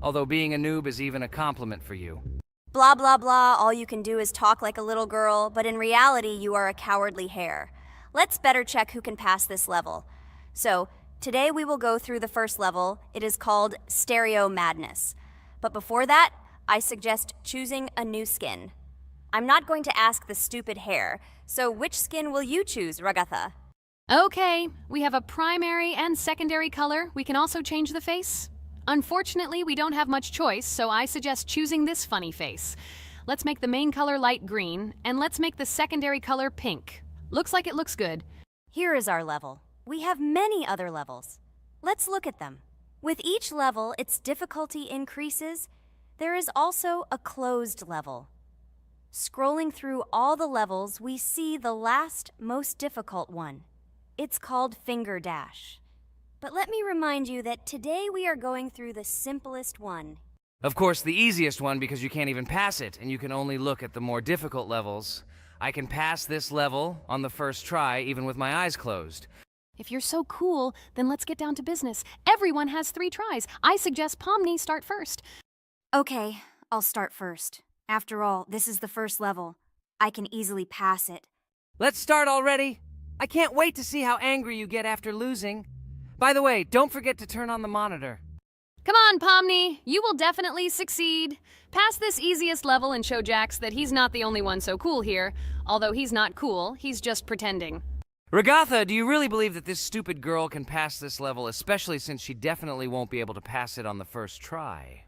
although being a noob is even a compliment for you. Blah, blah, blah, all you can do is talk like a little girl, but in reality, you are a cowardly hare. Let's better check who can pass this level. So, today we will go through the first level. It is called Stereo Madness. But before that, I suggest choosing a new skin. I'm not going to ask the stupid hare, so which skin will you choose, Ragatha? Okay, we have a primary and secondary color. We can also change the face. Unfortunately, we don't have much choice, so I suggest choosing this funny face. Let's make the main color light green, and let's make the secondary color pink. Looks like it looks good. Here is our level. We have many other levels. Let's look at them. With each level, its difficulty increases. There is also a closed level. Scrolling through all the levels, we see the last, most difficult one. It's called Finger Dash. But let me remind you that today we are going through the simplest one. Of course, the easiest one because you can't even pass it, and you can only look at the more difficult levels. I can pass this level on the first try, even with my eyes closed. If you're so cool, then let's get down to business. Everyone has 3 tries. I suggest Pomni start first. Okay, I'll start first. After all, this is the first level. I can easily pass it. Let's start already. I can't wait to see how angry you get after losing. By the way, don't forget to turn on the monitor. Come on, Pomni. You will definitely succeed. Pass this easiest level and show Jax that he's not the only one so cool here. Although he's not cool, he's just pretending. Ragatha, do you really believe that this stupid girl can pass this level, especially since she definitely won't be able to pass it on the first try?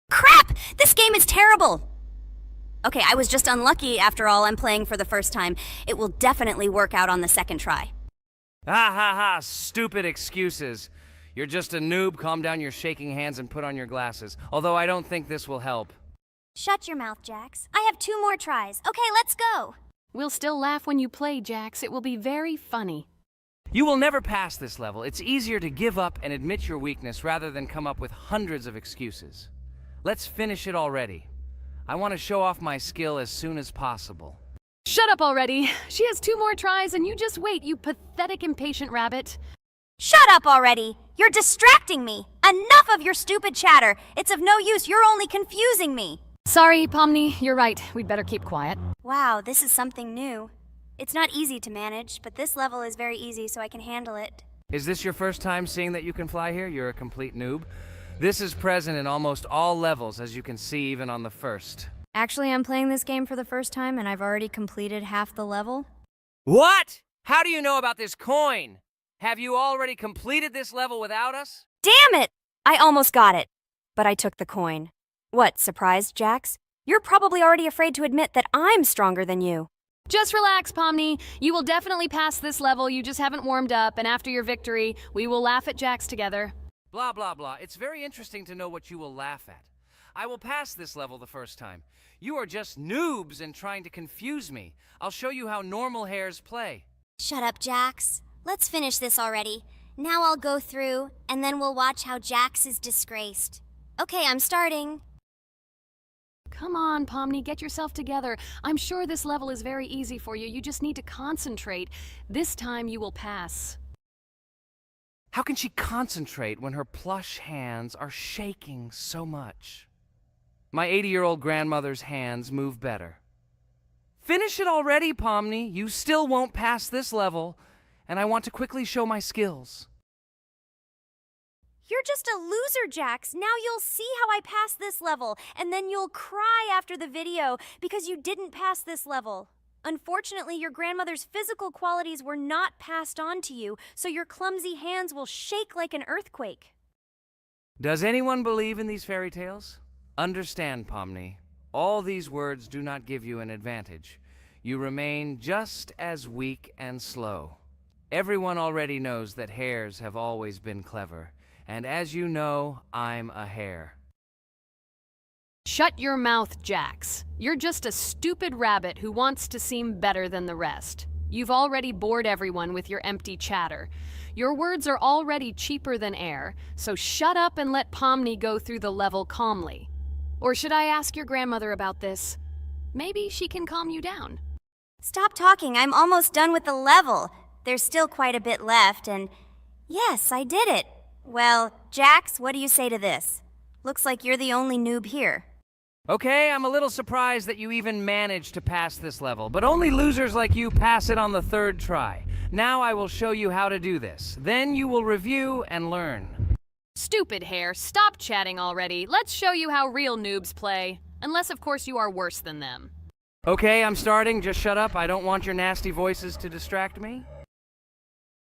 Crap! This game is terrible! Okay, I was just unlucky. After all, I'm playing for the first time. It will definitely work out on the second try. Ha ha ha, stupid excuses. You're just a noob, calm down your shaking hands and put on your glasses. Although I don't think this will help. Shut your mouth, Jax. I have 2 more tries. Okay, let's go! We'll still laugh when you play, Jax. It will be very funny. You will never pass this level. It's easier to give up and admit your weakness rather than come up with hundreds of excuses. Let's finish it already. I want to show off my skill as soon as possible. Shut up already. She has 2 more tries and you just wait, you pathetic impatient rabbit. Shut up already! You're distracting me! Enough of your stupid chatter! It's of no use, you're only confusing me! Sorry, Pomni, you're right. We'd better keep quiet. Wow, this is something new. It's not easy to manage, but this level is very easy, so I can handle it. Is this your first time seeing that you can fly here? You're a complete noob. This is present in almost all levels, as you can see even on the first. Actually, I'm playing this game for the first time, and I've already completed half the level. What? How do you know about this coin? Have you already completed this level without us? Damn it! I almost got it, but I took the coin. What, surprised, Jax? You're probably already afraid to admit that I'm stronger than you. Just relax, Pomni. You will definitely pass this level, you just haven't warmed up, and after your victory, we will laugh at Jax together. Blah, blah, blah. It's very interesting to know what you will laugh at. I will pass this level the first time. You are just noobs and trying to confuse me. I'll show you how normal hares play. Shut up, Jax. Let's finish this already. Now I'll go through, and then we'll watch how Jax is disgraced. Okay, I'm starting. Come on, Pomni, get yourself together. I'm sure this level is very easy for you. You just need to concentrate. This time you will pass. How can she concentrate when her plush hands are shaking so much? My 80-year-old grandmother's hands move better. Finish it already, Pomni. You still won't pass this level, and I want to quickly show my skills. You're just a loser, Jax. Now you'll see how I pass this level, and then you'll cry after the video because you didn't pass this level. Unfortunately, your grandmother's physical qualities were not passed on to you, so your clumsy hands will shake like an earthquake. Does anyone believe in these fairy tales? Understand, Pomni. All these words do not give you an advantage. You remain just as weak and slow. Everyone already knows that hares have always been clever. And as you know, I'm a hare. Shut your mouth, Jax. You're just a stupid rabbit who wants to seem better than the rest. You've already bored everyone with your empty chatter. Your words are already cheaper than air, so shut up and let Pomni go through the level calmly. Or should I ask your grandmother about this? Maybe she can calm you down. Stop talking. I'm almost done with the level. There's still quite a bit left, and yes, I did it. Well, Jax, what do you say to this? Looks like you're the only noob here. Okay, I'm a little surprised that you even managed to pass this level, but only losers like you pass it on the third try. Now I will show you how to do this. Then you will review and learn. Stupid hair, stop chatting already. Let's show you how real noobs play. Unless, of course, you are worse than them. Okay, I'm starting. Just shut up. I don't want your nasty voices to distract me.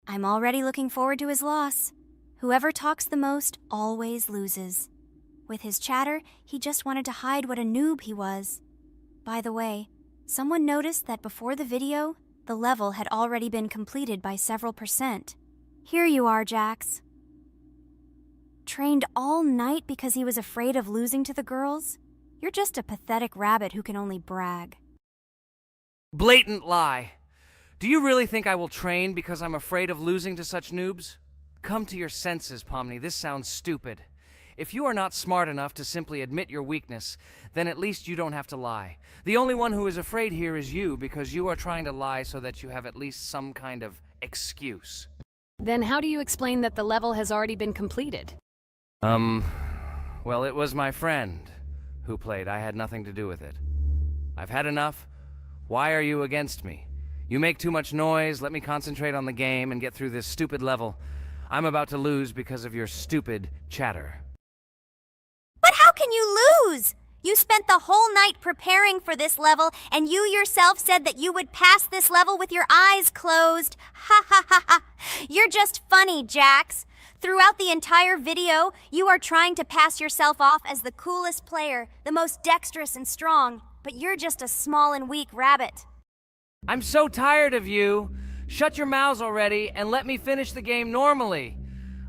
I'm already looking forward to his loss. Whoever talks the most always loses. With his chatter, he just wanted to hide what a noob he was. By the way, someone noticed that before the video, the level had already been completed by several %. Here you are, Jax. Trained all night because he was afraid of losing to the girls? You're just a pathetic rabbit who can only brag. Blatant lie. Do you really think I will train because I'm afraid of losing to such noobs? Come to your senses, Pomni. This sounds stupid. If you are not smart enough to simply admit your weakness, then at least you don't have to lie. The only one who is afraid here is you, because you are trying to lie so that you have at least some kind of excuse. Then how do you explain that the level has already been completed? Well, it was my friend who played. I had nothing to do with it. I've had enough. Why are you against me? You make too much noise. Let me concentrate on the game and get through this stupid level. I'm about to lose because of your stupid chatter. But how can you lose? You spent the whole night preparing for this level, and you yourself said that you would pass this level with your eyes closed. Ha ha ha ha. You're just funny, Jax. Throughout the entire video, you are trying to pass yourself off as the coolest player, the most dexterous and strong, but you're just a small and weak rabbit. I'm so tired of you. Shut your mouths already and let me finish the game normally.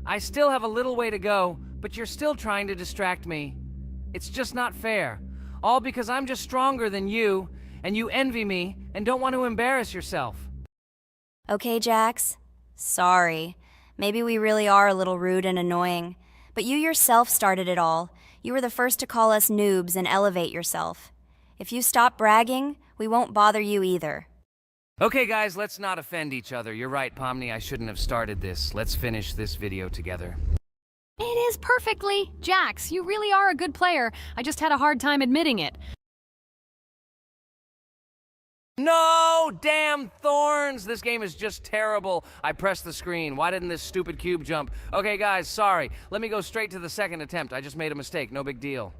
I still have a little way to go, but you're still trying to distract me. It's just not fair. All because I'm just stronger than you, and you envy me and don't want to embarrass yourself. Okay, Jax. Sorry. Maybe we really are a little rude and annoying. But you yourself started it all. You were the first to call us noobs and elevate yourself. If you stop bragging, we won't bother you either. Okay, guys, let's not offend each other. You're right, Pomni, I shouldn't have started this. Let's finish this video together. It is perfectly. Jax, you really are a good player. I just had a hard time admitting it. No! Damn thorns! This game is just terrible. I pressed the screen. Why didn't this stupid cube jump? Okay, guys, sorry. Let me go straight to the second attempt. I just made a mistake. No big deal.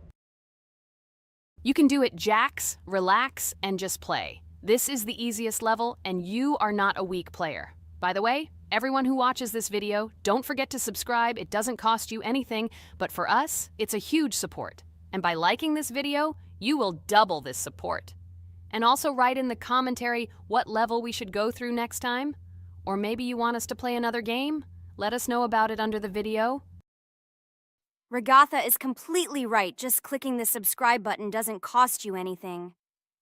You can do it, Jax, relax, and just play. This is the easiest level, and you are not a weak player. By the way, everyone who watches this video, don't forget to subscribe. It doesn't cost you anything, but for us, it's a huge support. And by liking this video, you will double this support. And also write in the commentary what level we should go through next time. Or maybe you want us to play another game? Let us know about it under the video. Regatha is completely right. Just clicking the subscribe button doesn't cost you anything.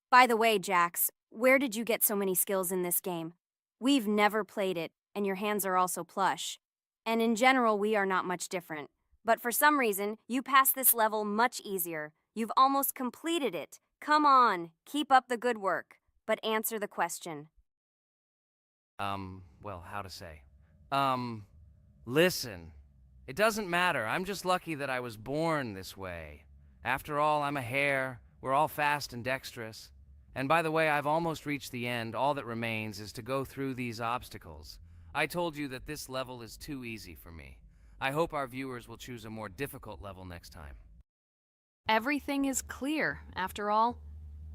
By the way, Jax, where did you get so many skills in this game? We've never played it, and your hands are also plush. And in general, we are not much different. But for some reason, you passed this level much easier. You've almost completed it. Come on, keep up the good work, but answer the question. Well, how to say? Listen. It doesn't matter. I'm just lucky that I was born this way. After all, I'm a hare. We're all fast and dexterous. And by the way, I've almost reached the end. All that remains is to go through these obstacles. I told you that this level is too easy for me. I hope our viewers will choose a more difficult level next time. Everything is clear, after all.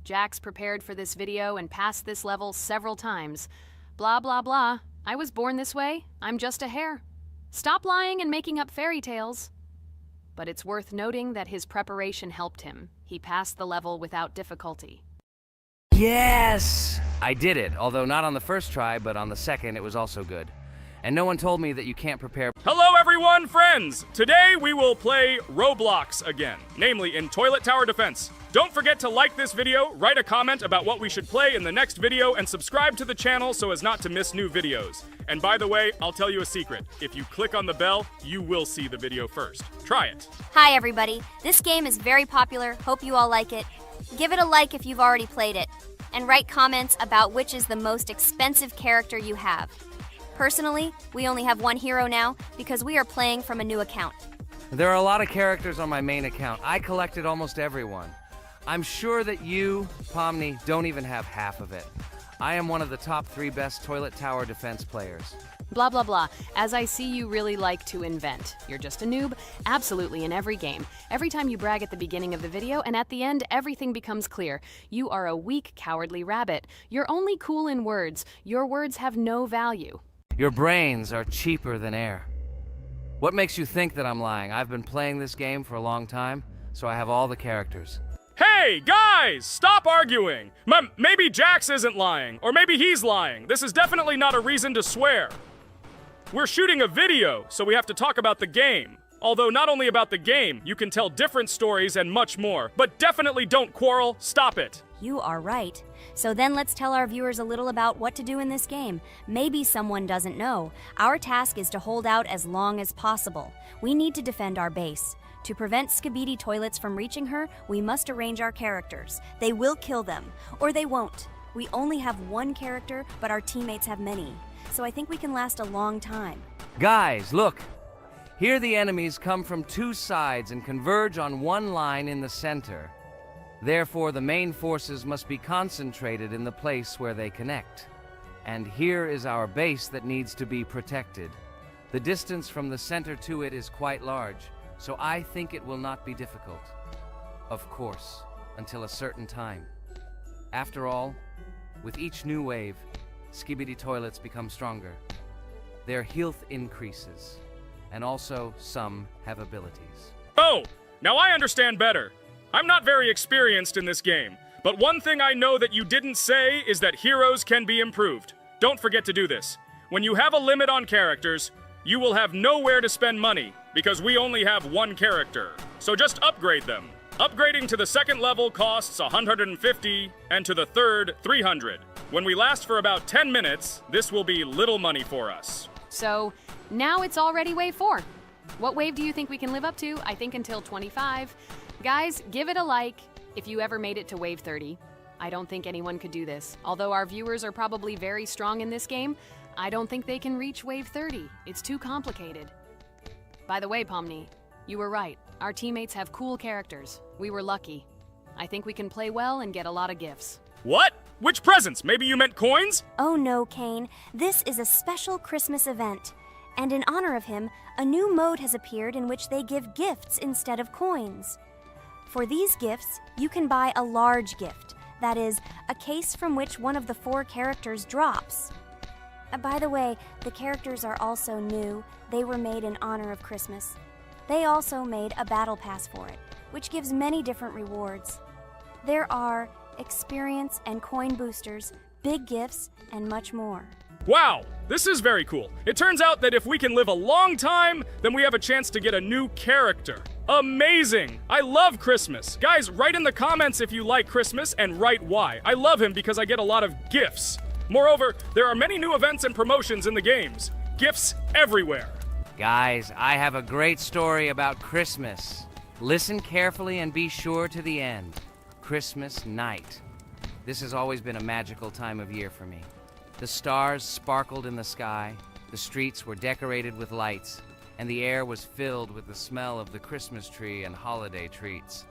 Jax prepared for this video and passed this level several times. Blah, blah, blah. I was born this way. I'm just a hare. Stop lying and making up fairy tales. But it's worth noting that his preparation helped him. He passed the level without difficulty. Yes! I did it, although not on the first try, but on the second it was also good. And no one told me that you can't prepare. Hello everyone, friends! Today we will play Roblox again, namely in Toilet Tower Defense. Don't forget to like this video, write a comment about what we should play in the next video, and subscribe to the channel so as not to miss new videos. And by the way, I'll tell you a secret. If you click on the bell, you will see the video first. Try it. Hi everybody, this game is very popular, hope you all like it. Give it a like if you've already played it, and write comments about which is the most expensive character you have. Personally, we only have one hero now because we are playing from a new account. There are a lot of characters on my main account. I collected almost everyone. I'm sure that you, Pomni, don't even have half of it. I am one of the top 3 best toilet tower defense players. Blah, blah, blah. As I see, you really like to invent. You're just a noob, absolutely in every game. Every time you brag at the beginning of the video, and at the end, everything becomes clear. You are a weak, cowardly rabbit. You're only cool in words. Your words have no value. Your brains are cheaper than air. What makes you think that I'm lying? I've been playing this game for a long time, so I have all the characters. Hey, guys! Stop arguing! Maybe Jax isn't lying, or maybe he's lying. This is definitely not a reason to swear. We're shooting a video, so we have to talk about the game. Although not only about the game, you can tell different stories and much more. But definitely don't quarrel. Stop it. You are right. So then let's tell our viewers a little about what to do in this game. Maybe someone doesn't know. Our task is to hold out as long as possible. We need to defend our base. To prevent Skibidi Toilets from reaching her, we must arrange our characters. They will kill them, or they won't. We only have one character, but our teammates have many. So I think we can last a long time. Guys, look! Here the enemies come from 2 sides and converge on one line in the center. Therefore, the main forces must be concentrated in the place where they connect. And here is our base that needs to be protected. The distance from the center to it is quite large, so I think it will not be difficult. Of course, until a certain time. After all, with each new wave, Skibidi Toilets become stronger. Their health increases, and also some have abilities. Oh, now I understand better. I'm not very experienced in this game, but one thing I know that you didn't say is that heroes can be improved. Don't forget to do this. When you have a limit on characters, you will have nowhere to spend money, because we only have one character. So just upgrade them. Upgrading to the 2nd level costs 150, and to the 3rd, 300. When we last for about 10 minutes, this will be little money for us. So, now it's already wave 4. What wave do you think we can live up to? I think until 25. Guys, give it a like if you ever made it to wave 30. I don't think anyone could do this. Although our viewers are probably very strong in this game, I don't think they can reach wave 30. It's too complicated. By the way, Pomni, you were right. Our teammates have cool characters. We were lucky. I think we can play well and get a lot of gifts. What? Which presents? Maybe you meant coins? Oh no, Kane. This is a special Christmas event. And in honor of him, a new mode has appeared in which they give gifts instead of coins. For these gifts, you can buy a large gift. That is, a case from which one of the 4 characters drops. By the way, the characters are also new. They were made in honor of Christmas. They also made a battle pass for it, which gives many different rewards. There are experience and coin boosters, big gifts, and much more. Wow, this is very cool. It turns out that if we can live a long time, then we have a chance to get a new character. Amazing! I love Christmas. Guys, write in the comments if you like Christmas and write why. I love him because I get a lot of gifts. Moreover, there are many new events and promotions in the games. Gifts everywhere. Guys, I have a great story about Christmas. Listen carefully and be sure to the end. Christmas night. This has always been a magical time of year for me. The stars sparkled in the sky, the streets were decorated with lights, and the air was filled with the smell of the Christmas tree and holiday treats.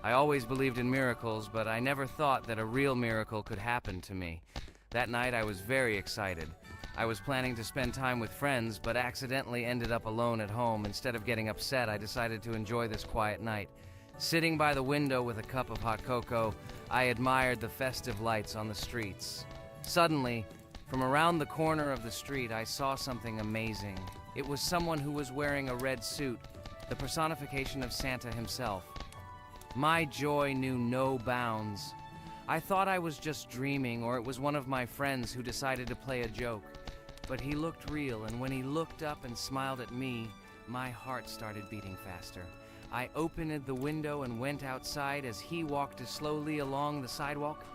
I always believed in miracles, but I never thought that a real miracle could happen to me. That night I was very excited. I was planning to spend time with friends, but accidentally ended up alone at home. Instead of getting upset, I decided to enjoy this quiet night. Sitting by the window with a cup of hot cocoa, I admired the festive lights on the streets. Suddenly, from around the corner of the street, I saw something amazing. It was someone who was wearing a red suit, the personification of Santa himself. My joy knew no bounds. I thought I was just dreaming, or it was one of my friends who decided to play a joke. But he looked real, and when he looked up and smiled at me, my heart started beating faster. I opened the window and went outside as he walked slowly along the sidewalk,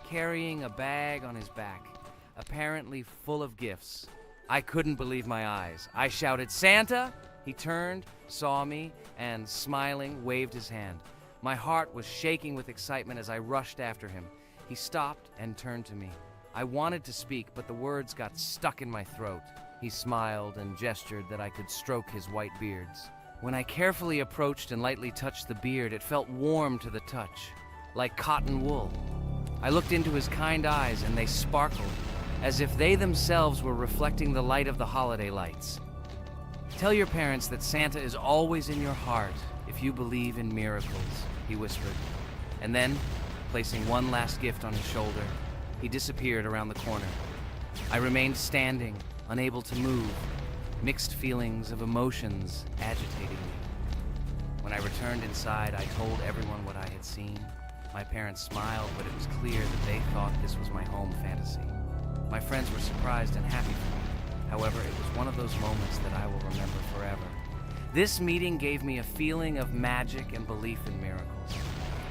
carrying a bag on his back, apparently full of gifts. I couldn't believe my eyes. I shouted, "Santa!" He turned, saw me, and smiling, waved his hand. My heart was shaking with excitement as I rushed after him. He stopped and turned to me. I wanted to speak, but the words got stuck in my throat. He smiled and gestured that I could stroke his white beards. When I carefully approached and lightly touched the beard, it felt warm to the touch, like cotton wool. I looked into his kind eyes and they sparkled, as if they themselves were reflecting the light of the holiday lights. Tell your parents that Santa is always in your heart if you believe in miracles, he whispered. And then, placing one last gift on his shoulder, he disappeared around the corner. I remained standing, unable to move, mixed feelings of emotions agitating me. When I returned inside, I told everyone what I had seen. My parents smiled, but it was clear that they thought this was my home fantasy. My friends were surprised and happy for me. However, it was one of those moments that I will remember forever. This meeting gave me a feeling of magic and belief in miracles.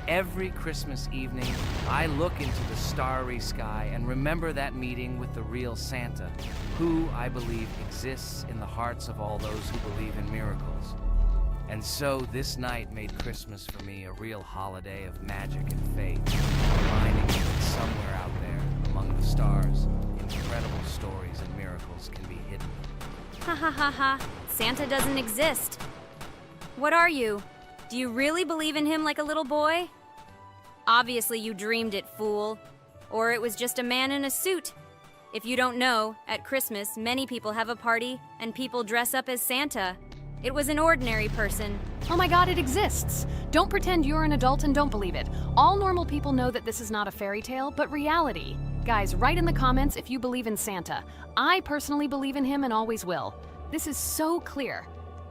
Every Christmas evening, I look into the starry sky and remember that meeting with the real Santa, who, I believe, exists in the hearts of all those who believe in miracles. And so this night made Christmas for me a real holiday of magic and faith, reminding me that somewhere out there, among the stars, incredible stories and miracles can be hidden. Ha ha ha ha. Santa doesn't exist. What are you? Do you really believe in him like a little boy? Obviously you dreamed it, fool. Or it was just a man in a suit. If you don't know, at Christmas, many people have a party and people dress up as Santa. It was an ordinary person. Oh my god, it exists! Don't pretend you're an adult and don't believe it. All normal people know that this is not a fairy tale, but reality. Guys, write in the comments if you believe in Santa. I personally believe in him and always will. This is so clear.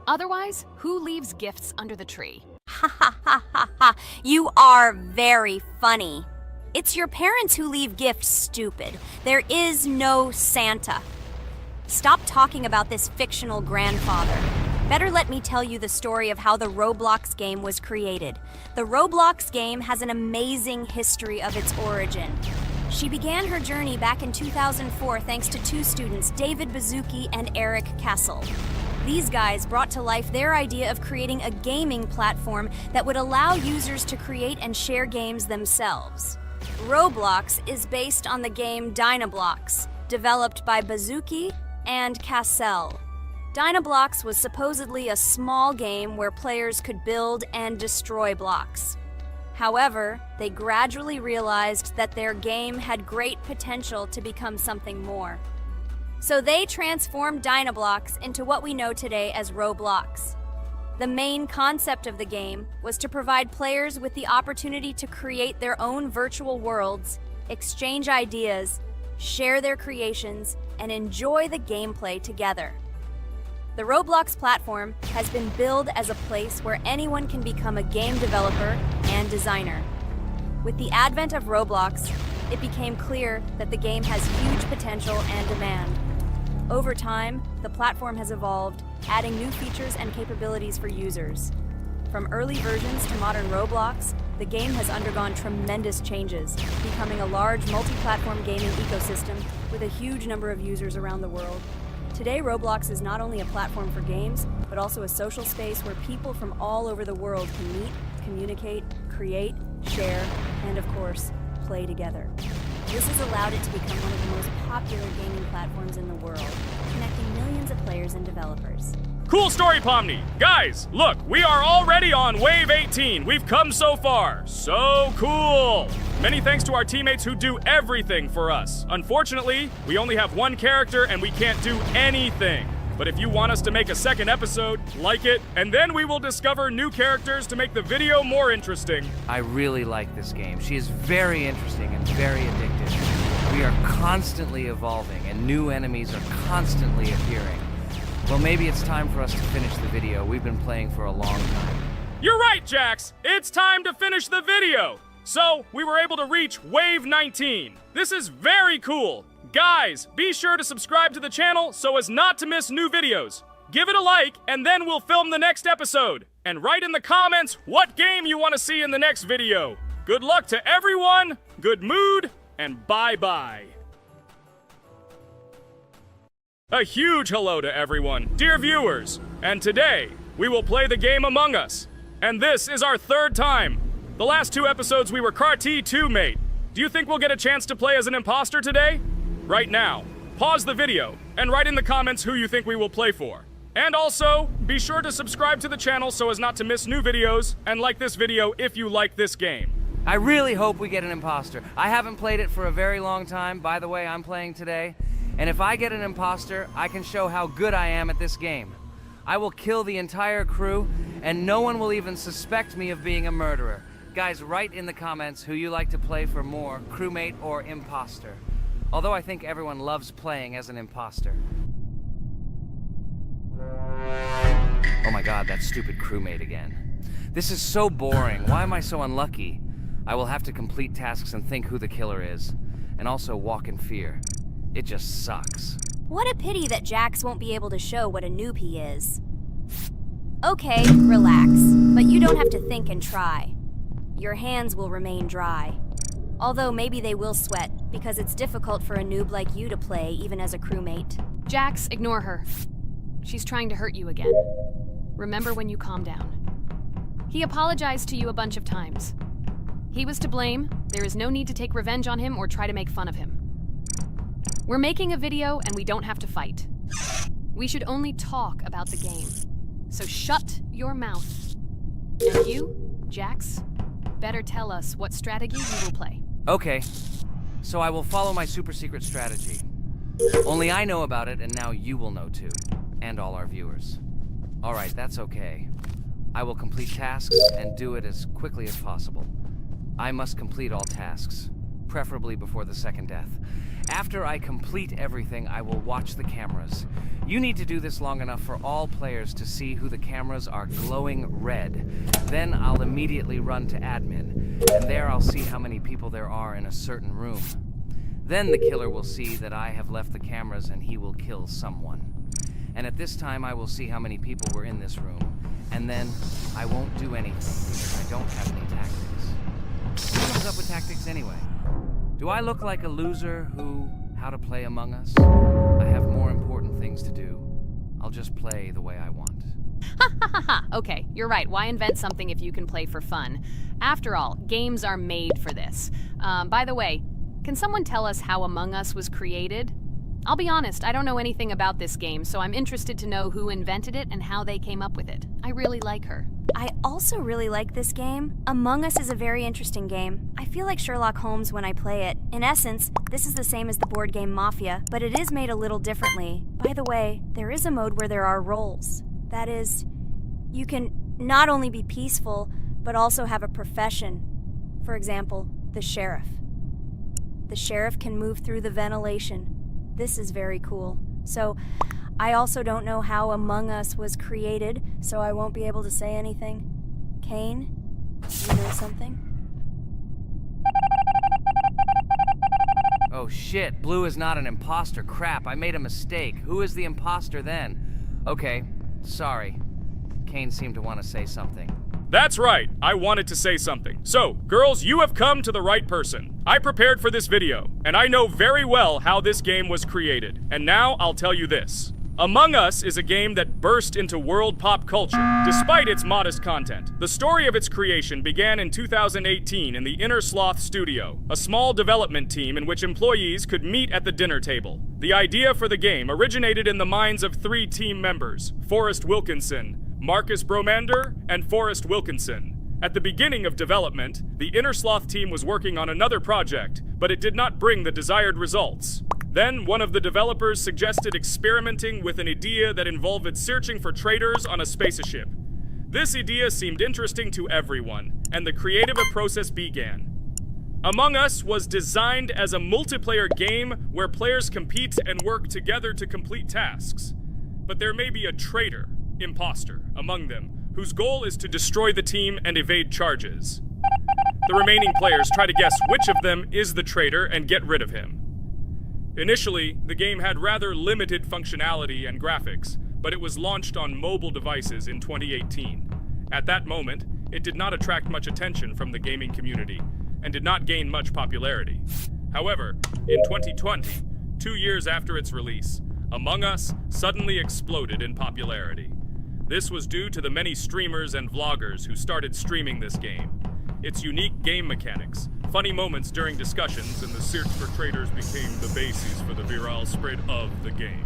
Otherwise, who leaves gifts under the tree? Ha ha ha ha ha. You are very funny. It's your parents who leave gifts, stupid. There is no Santa. Stop talking about this fictional grandfather. Better let me tell you the story of how the Roblox game was created. The Roblox game has an amazing history of its origin. She began her journey back in 2004 thanks to two students, David Bazuki and Eric Castle. These guys brought to life their idea of creating a gaming platform that would allow users to create and share games themselves. Roblox is based on the game Dynablox, developed by Bazuki and Cassell. Dynablox was supposedly a small game where players could build and destroy blocks. However, they gradually realized that their game had great potential to become something more. So they transformed Dynablox into what we know today as Roblox. The main concept of the game was to provide players with the opportunity to create their own virtual worlds, exchange ideas, share their creations, and enjoy the gameplay together. The Roblox platform has been billed as a place where anyone can become a game developer and designer. With the advent of Roblox, it became clear that the game has huge potential and demand. Over time, the platform has evolved, adding new features and capabilities for users. From early versions to modern Roblox, the game has undergone tremendous changes, becoming a large multi-platform gaming ecosystem with a huge number of users around the world. Today, Roblox is not only a platform for games, but also a social space where people from all over the world can meet, communicate, create, share, and of course, play together. This has allowed it to become one of the most popular gaming platforms in the world, connecting millions of players and developers. Cool story, Pomni. Guys, look, we are already on Wave 18. We've come so far. So cool. Many thanks to our teammates who do everything for us. Unfortunately, we only have one character and we can't do anything. But if you want us to make a second episode, like it, and then we will discover new characters to make the video more interesting. I really like this game. She is very interesting and very addictive. We are constantly evolving and new enemies are constantly appearing. Well, maybe it's time for us to finish the video. We've been playing for a long time. You're right, Jax. It's time to finish the video. So, we were able to reach Wave 19. This is very cool. Guys, be sure to subscribe to the channel so as not to miss new videos. Give it a like, and then we'll film the next episode. And write in the comments what game you want to see in the next video. Good luck to everyone, good mood, and bye-bye. A huge hello to everyone, dear viewers. And today, we will play the game Among Us. And this is our third time. The last two episodes we were CAR-T 2 mate. Do you think we'll get a chance to play as an imposter today? Right now, pause the video and write in the comments who you think we will play for. And also, be sure to subscribe to the channel so as not to miss new videos, and like this video if you like this game. I really hope we get an imposter. I haven't played it for a very long time. By the way, I'm playing today. And if I get an imposter, I can show how good I am at this game. I will kill the entire crew, and no one will even suspect me of being a murderer. Guys, write in the comments who you like to play for more, crewmate or imposter. Although I think everyone loves playing as an imposter. Oh my god, that stupid crewmate again. This is so boring. Why am I so unlucky? I will have to complete tasks and think who the killer is, and also walk in fear. It just sucks. What a pity that Jax won't be able to show what a noob he is. Okay, relax, but you don't have to think and try. Your hands will remain dry. Although maybe they will sweat, because it's difficult for a noob like you to play, even as a crewmate. Jax, ignore her. She's trying to hurt you again. Remember when you calm down. He apologized to you a bunch of times. He was to blame. There is no need to take revenge on him or try to make fun of him. We're making a video and we don't have to fight. We should only talk about the game. So shut your mouth. And you, Jax, better tell us what strategy you will play. Okay, so I will follow my super secret strategy. Only I know about it, and now you will know too. And all our viewers. Alright, that's okay. I will complete tasks and do it as quickly as possible. I must complete all tasks, preferably before the second death. After I complete everything, I will watch the cameras. You need to do this long enough for all players to see who the cameras are glowing red. Then I'll immediately run to admin, and there I'll see how many people there are in a certain room. Then the killer will see that I have left the cameras and he will kill someone. And at this time I will see how many people were in this room. And then I won't do anything because I don't have any tactics. Who comes up with tactics anyway? Do I look like a loser who, how to play Among Us? I have more important things to do. I'll just play the way I want. Ha ha ha ha! Okay, you're right. Why invent something if you can play for fun? After all, games are made for this. By the way, can someone tell us how Among Us was created? I'll be honest, I don't know anything about this game, so I'm interested to know who invented it and how they came up with it. I really like her. I also really like this game. Among Us is a very interesting game. I feel like Sherlock Holmes when I play it. In essence, this is the same as the board game Mafia, but it is made a little differently. By the way, there is a mode where there are roles. That is, you can not only be peaceful, but also have a profession. For example, the sheriff. The sheriff can move through the ventilation. This is very cool. So, I also don't know how Among Us was created, so I won't be able to say anything. Kane, you know something? Oh shit, Blue is not an imposter. Crap, I made a mistake. Who is the imposter then? Okay, sorry. Kane seemed to want to say something. That's right, I wanted to say something. So, girls, you have come to the right person. I prepared for this video, and I know very well how this game was created. And now I'll tell you this. Among Us is a game that burst into world pop culture, despite its modest content. The story of its creation began in 2018 in the Inner Sloth Studio, a small development team in which employees could meet at the dinner table. The idea for the game originated in the minds of 3 team members, Forrest Wilkinson, Marcus Bromander, and Forrest Wilkinson. At the beginning of development, the Inner Sloth team was working on another project, but it did not bring the desired results. Then, one of the developers suggested experimenting with an idea that involved searching for traitors on a spaceship. This idea seemed interesting to everyone, and the creative process began. Among Us was designed as a multiplayer game where players compete and work together to complete tasks. But there may be a traitor, imposter, among them, whose goal is to destroy the team and evade charges. The remaining players try to guess which of them is the traitor and get rid of him. Initially, the game had rather limited functionality and graphics, but it was launched on mobile devices in 2018. At that moment, it did not attract much attention from the gaming community, and did not gain much popularity. However, in 2020, 2 years after its release, Among Us suddenly exploded in popularity. This was due to the many streamers and vloggers who started streaming this game. Its unique game mechanics, funny moments during discussions, and the search for traitors became the basis for the viral spread of the game.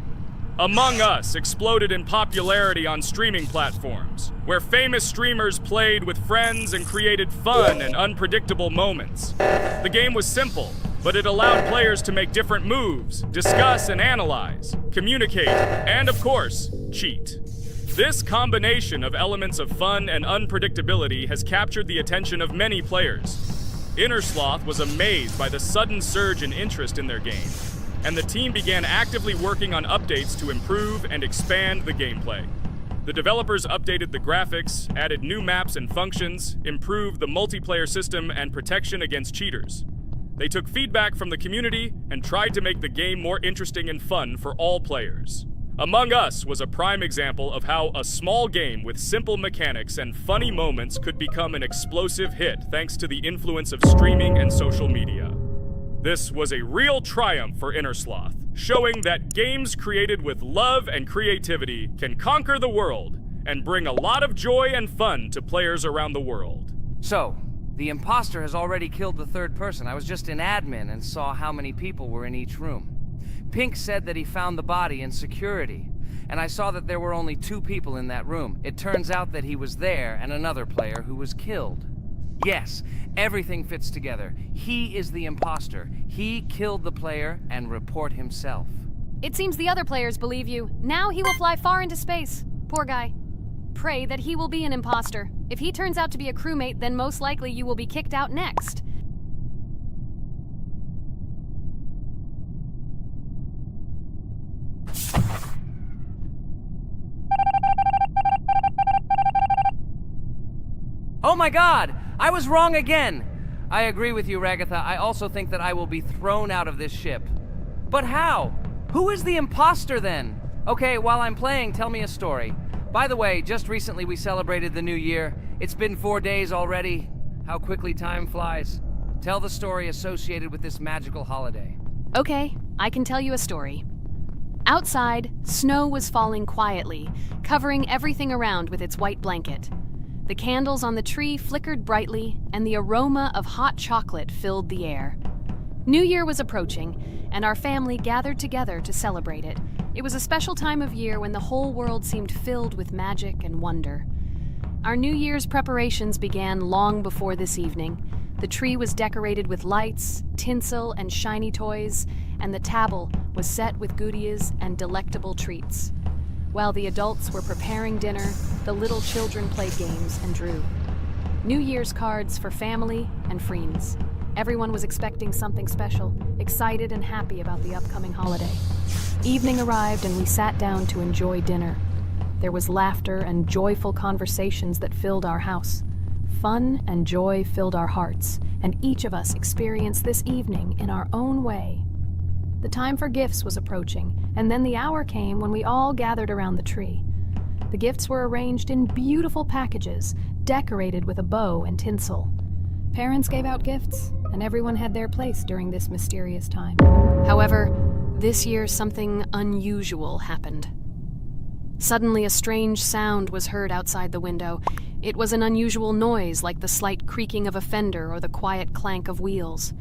Among Us exploded in popularity on streaming platforms, where famous streamers played with friends and created fun and unpredictable moments. The game was simple, but it allowed players to make different moves, discuss and analyze, communicate, and of course, cheat. This combination of elements of fun and unpredictability has captured the attention of many players. Innersloth was amazed by the sudden surge in interest in their game, and the team began actively working on updates to improve and expand the gameplay. The developers updated the graphics, added new maps and functions, improved the multiplayer system and protection against cheaters. They took feedback from the community and tried to make the game more interesting and fun for all players. Among Us was a prime example of how a small game with simple mechanics and funny moments could become an explosive hit thanks to the influence of streaming and social media. This was a real triumph for Innersloth, showing that games created with love and creativity can conquer the world and bring a lot of joy and fun to players around the world. So, the imposter has already killed the third person. I was just in admin and saw how many people were in each room. Pink said that he found the body in security, and I saw that there were only 2 people in that room. It turns out that he was there and another player who was killed. Yes, everything fits together. He is the imposter. He killed the player and report himself. It seems the other players believe you. Now he will fly far into space. Poor guy. Pray that he will be an imposter. If he turns out to be a crewmate, then most likely you will be kicked out next. Oh my god! I was wrong again! I agree with you, Ragatha. I also think that I will be thrown out of this ship. But how? Who is the imposter then? Okay, while I'm playing, tell me a story. By the way, just recently we celebrated the new year. It's been 4 days already. How quickly time flies. Tell the story associated with this magical holiday. Okay, I can tell you a story. Outside, snow was falling quietly, covering everything around with its white blanket. The candles on the tree flickered brightly, and the aroma of hot chocolate filled the air. New Year was approaching, and our family gathered together to celebrate it. It was a special time of year when the whole world seemed filled with magic and wonder. Our New Year's preparations began long before this evening. The tree was decorated with lights, tinsel, and shiny toys, and the table was set with goodies and delectable treats. While the adults were preparing dinner, the little children played games and drew. New Year's cards for family and friends. Everyone was expecting something special, excited and happy about the upcoming holiday. Evening arrived and we sat down to enjoy dinner. There was laughter and joyful conversations that filled our house. Fun and joy filled our hearts, and each of us experienced this evening in our own way. The time for gifts was approaching, and then the hour came when we all gathered around the tree. The gifts were arranged in beautiful packages, decorated with a bow and tinsel. Parents gave out gifts, and everyone had their place during this mysterious time. However, this year something unusual happened. Suddenly a strange sound was heard outside the window. It was an unusual noise, like the slight creaking of a fender or the quiet clank of wheels.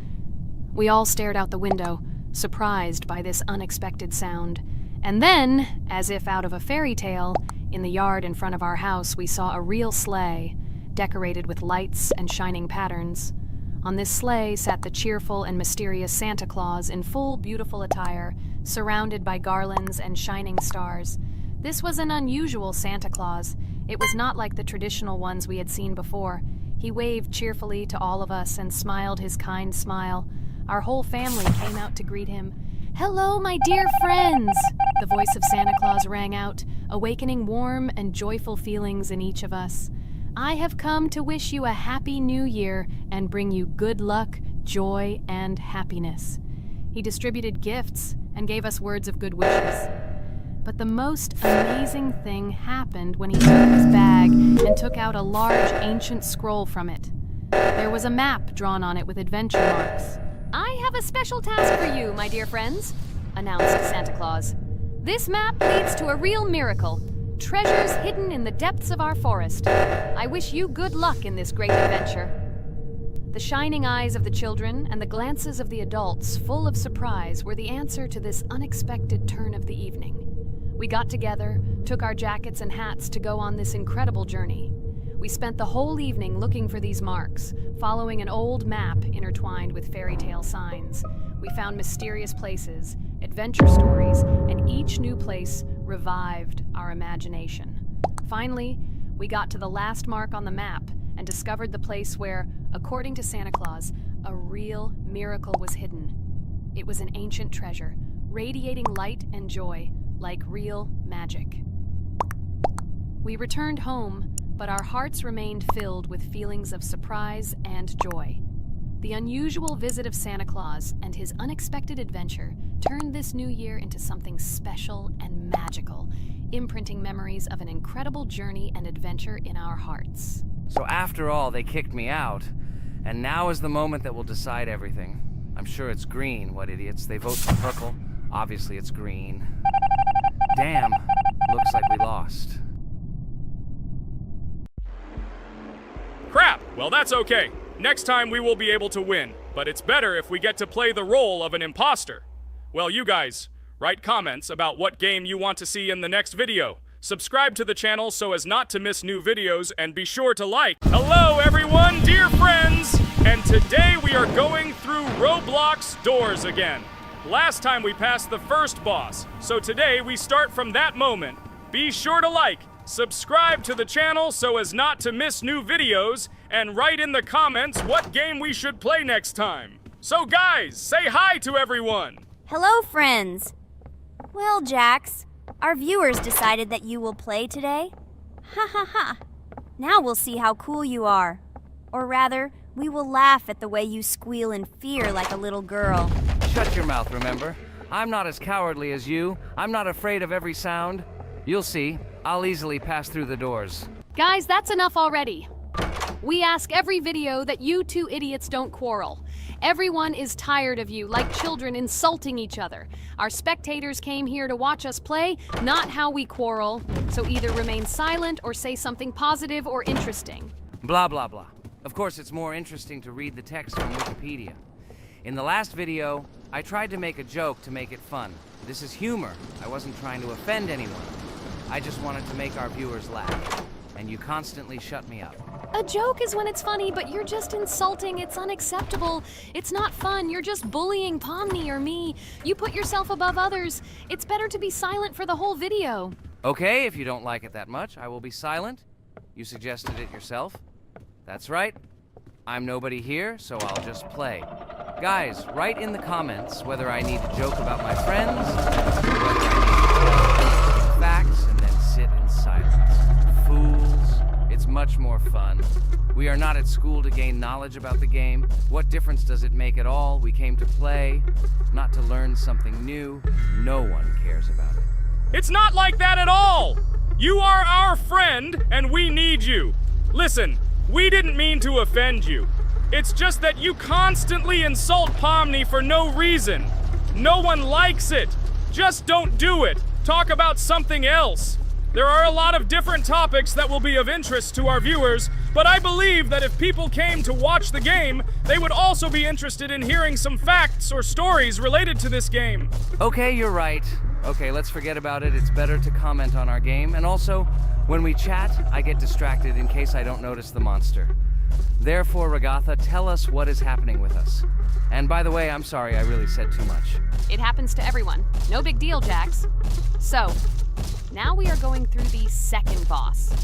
We all stared out the window, surprised by this unexpected sound. And then, as if out of a fairy tale, in the yard in front of our house we saw a real sleigh, decorated with lights and shining patterns. On this sleigh sat the cheerful and mysterious Santa Claus in full beautiful attire, surrounded by garlands and shining stars. This was an unusual Santa Claus. It was not like the traditional ones we had seen before. He waved cheerfully to all of us and smiled his kind smile. Our whole family came out to greet him. "Hello, my dear friends!" The voice of Santa Claus rang out, awakening warm and joyful feelings in each of us. "I have come to wish you a happy new year and bring you good luck, joy, and happiness." He distributed gifts and gave us words of good wishes. But the most amazing thing happened when he took his bag and took out a large ancient scroll from it. There was a map drawn on it with adventure marks. "I have a special task for you, my dear friends," announced Santa Claus. "This map leads to a real miracle. Treasures hidden in the depths of our forest. I wish you good luck in this great adventure." The shining eyes of the children and the glances of the adults, full of surprise, were the answer to this unexpected turn of the evening. We got together, took our jackets and hats to go on this incredible journey. We spent the whole evening looking for these marks, following an old map intertwined with fairy tale signs. We found mysterious places, adventure stories, and each new place revived our imagination. Finally, we got to the last mark on the map and discovered the place where, according to Santa Claus, a real miracle was hidden. It was an ancient treasure, radiating light and joy like real magic. We returned home, but our hearts remained filled with feelings of surprise and joy. The unusual visit of Santa Claus and his unexpected adventure turned this new year into something special and magical, imprinting memories of an incredible journey and adventure in our hearts. So after all, they kicked me out, and now is the moment that will decide everything. I'm sure it's green, what idiots. They vote for purple. Obviously it's green. Damn, looks like we lost. Crap! Well, that's okay. Next time we will be able to win, but it's better if we get to play the role of an imposter. Well, you guys, write comments about what game you want to see in the next video. Subscribe to the channel so as not to miss new videos, and be sure to like. Hello everyone, dear friends! And today we are going through Roblox doors again. Last time we passed the first boss, so today we start from that moment. Be sure to like, subscribe to the channel so as not to miss new videos, and write in the comments what game we should play next time. So guys, say hi to everyone! Hello, friends. Well, Jax, our viewers decided that you will play today. Ha ha ha. Now we'll see how cool you are. Or rather, we will laugh at the way you squeal in fear like a little girl. Shut your mouth, remember? I'm not as cowardly as you. I'm not afraid of every sound. You'll see. I'll easily pass through the doors. Guys, that's enough already. We ask every video that you two idiots don't quarrel. Everyone is tired of you, like children insulting each other. Our spectators came here to watch us play, not how we quarrel. So either remain silent or say something positive or interesting. Blah, blah, blah. Of course, it's more interesting to read the text from Wikipedia. In the last video, I tried to make a joke to make it fun. This is humor. I wasn't trying to offend anyone. I just wanted to make our viewers laugh. And you constantly shut me up. A joke is when it's funny, but you're just insulting. It's unacceptable. It's not fun. You're just bullying Pomni or me. You put yourself above others. It's better to be silent for the whole video. Okay, if you don't like it that much, I will be silent. You suggested it yourself. That's right. I'm nobody here, so I'll just play. Guys, write in the comments whether I need to joke about my friends, or whether I need to facts and then sit in silence. Fools. It's much more fun. We are not at school to gain knowledge about the game. What difference does it make at all? We came to play, not to learn something new. No one cares about it. It's not like that at all! You are our friend, and we need you. Listen, we didn't mean to offend you. It's just that you constantly insult Pomni for no reason. No one likes it. Just don't do it. Talk about something else. There are a lot of different topics that will be of interest to our viewers, but I believe that if people came to watch the game, they would also be interested in hearing some facts or stories related to this game. Okay, you're right. Okay, let's forget about it. It's better to comment on our game. And also, when we chat, I get distracted in case I don't notice the monster. Therefore, Ragatha, tell us what is happening with us. And by the way, I'm sorry, I really said too much. It happens to everyone. No big deal, Jax. So, now we are going through the second boss.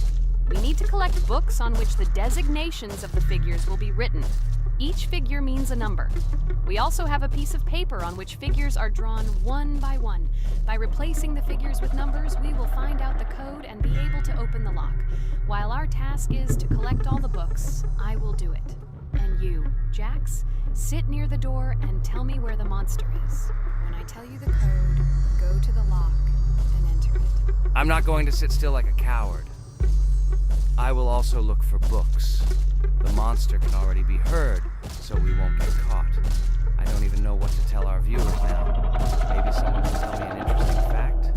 We need to collect books on which the designations of the figures will be written. Each figure means a number. We also have a piece of paper on which figures are drawn one by one. By replacing the figures with numbers, we will find out the code and be able to open the lock. While our task is to collect all the books, I will do it. And you, Jax, sit near the door and tell me where the monster is. When I tell you the code, go to the lock and enter it. I'm not going to sit still like a coward. I will also look for books. The monster can already be heard, so we won't get caught. I don't even know what to tell our viewers now. Maybe someone can tell me an interesting fact?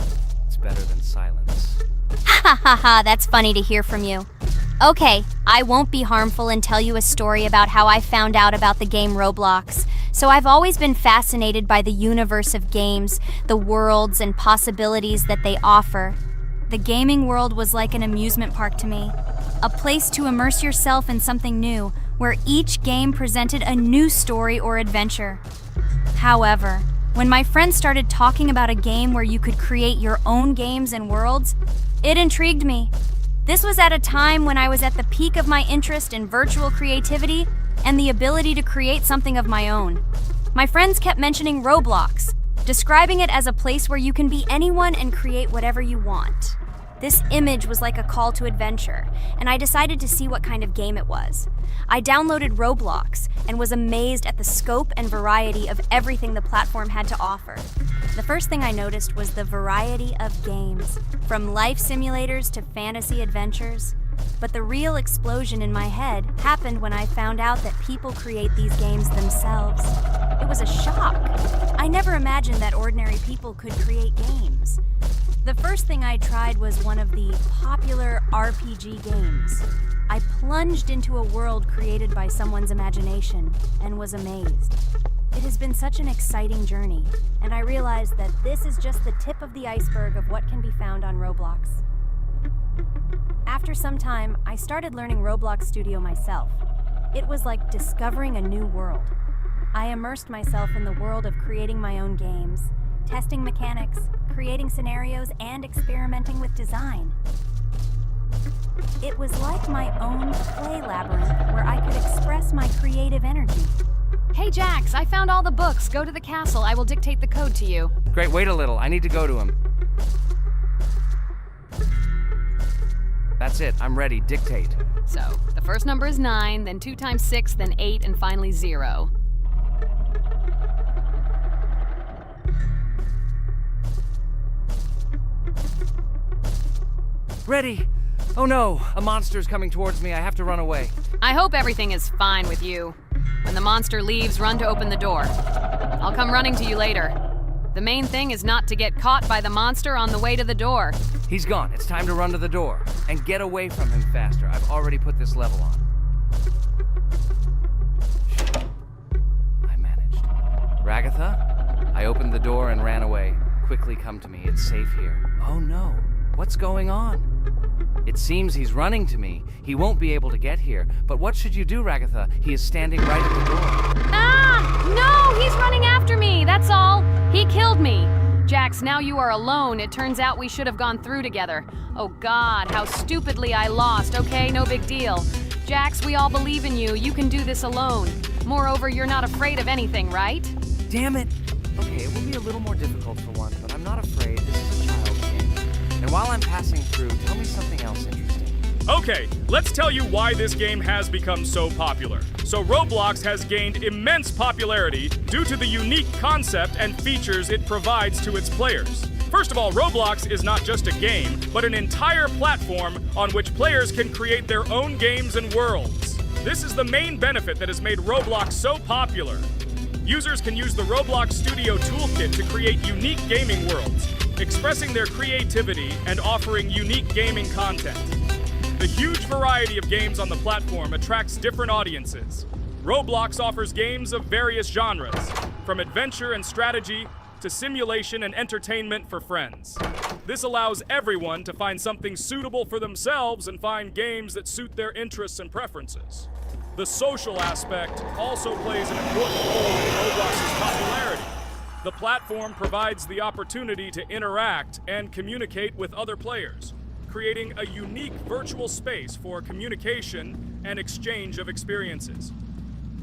It's better than silence. Ha ha ha, that's funny to hear from you. Okay, I won't be harmful and tell you a story about how I found out about the game Roblox. so I've always been fascinated by the universe of games, the worlds and possibilities that they offer. The gaming world was like an amusement park to me, a place to immerse yourself in something new, where each game presented a new story or adventure. However, when my friends started talking about a game where you could create your own games and worlds, it intrigued me. This was at a time when I was at the peak of my interest in virtual creativity and the ability to create something of my own. My friends kept mentioning Roblox, describing it as a place where you can be anyone and create whatever you want. This image was like a call to adventure, and I decided to see what kind of game it was. I downloaded Roblox and was amazed at the scope and variety of everything the platform had to offer. The first thing I noticed was the variety of games, from life simulators to fantasy adventures. But the real explosion in my head happened when I found out that people create these games themselves. It was a shock. I never imagined that ordinary people could create games. The first thing I tried was one of the popular RPG games. I plunged into a world created by someone's imagination and was amazed. It has been such an exciting journey, and I realized that this is just the tip of the iceberg of what can be found on Roblox. After some time, I started learning Roblox Studio myself. It was like discovering a new world. I immersed myself in the world of creating my own games, testing mechanics, creating scenarios, and experimenting with design. It was like my own play labyrinth where I could express my creative energy. Hey Jax, I found all the books. Go to the castle. I will dictate the code to you. Great, wait a little. I need to go to him. That's it. I'm ready. Dictate. So, the first number is 9, then 2 times 6, then 8, and finally 0. Ready. Oh no, a monster's coming towards me. I have to run away. I hope everything is fine with you. When the monster leaves, run to open the door. I'll come running to you later. The main thing is not to get caught by the monster on the way to the door. He's gone. It's time to run to the door. And get away from him faster. I've already put this level on. I managed. Ragatha? I opened the door and ran away. Quickly come to me. It's safe here. Oh no. What's going on? It seems he's running to me. He won't be able to get here. But what should you do, Ragatha? He is standing right at the door. Ah! No! He's running after me! That's all! He killed me! Jax, now you are alone. It turns out we should have gone through together. Oh God, how stupidly I lost. Okay, no big deal. Jax, we all believe in you. You can do this alone. Moreover, you're not afraid of anything, right? Damn it! Okay, it will be a little more difficult for one, but I'm not afraid. This is a child's game. And while I'm passing through, tell me something else interesting. Okay, let's tell you why this game has become so popular. So Roblox has gained immense popularity due to the unique concept and features it provides to its players. First of all, Roblox is not just a game, but an entire platform on which players can create their own games and worlds. This is the main benefit that has made Roblox so popular. Users can use the Roblox Studio Toolkit to create unique gaming worlds, expressing their creativity and offering unique gaming content. The huge variety of games on the platform attracts different audiences. Roblox offers games of various genres, from adventure and strategy to simulation and entertainment for friends. This allows everyone to find something suitable for themselves and find games that suit their interests and preferences. The social aspect also plays an important role in Roblox's popularity. The platform provides the opportunity to interact and communicate with other players, creating a unique virtual space for communication and exchange of experiences.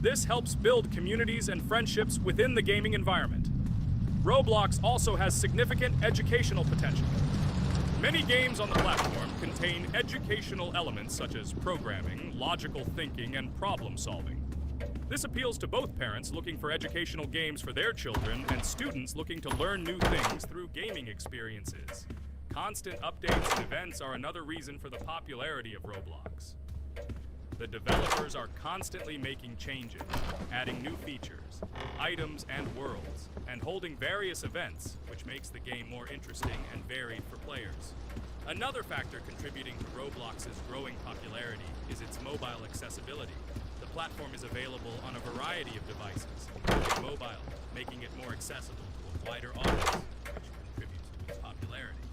This helps build communities and friendships within the gaming environment. Roblox also has significant educational potential. Many games on the platform contain educational elements such as programming, logical thinking, and problem solving. This appeals to both parents looking for educational games for their children and students looking to learn new things through gaming experiences. Constant updates and events are another reason for the popularity of Roblox. The developers are constantly making changes, adding new features, items, and worlds, and holding various events, which makes the game more interesting and varied for players. Another factor contributing to Roblox's growing popularity is its mobile accessibility. The platform is available on a variety of devices, including mobile, making it more accessible to a wider audience, which contributes to its popularity.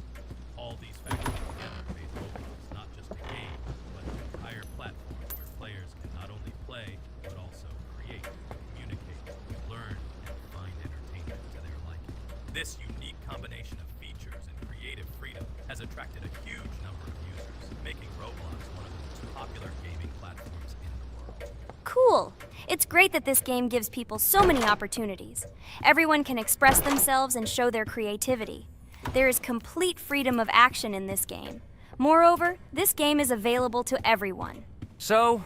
All these factors together made Roblox not just a game, but an entire platform where players can not only play, but also create, communicate, learn, and find entertainment to their liking. This unique combination of features and creative freedom has attracted a huge number of users, making Roblox one of the most popular gaming platforms in the world. Cool! It's great that this game gives people so many opportunities. Everyone can express themselves and show their creativity. There is complete freedom of action in this game. Moreover, this game is available to everyone. So,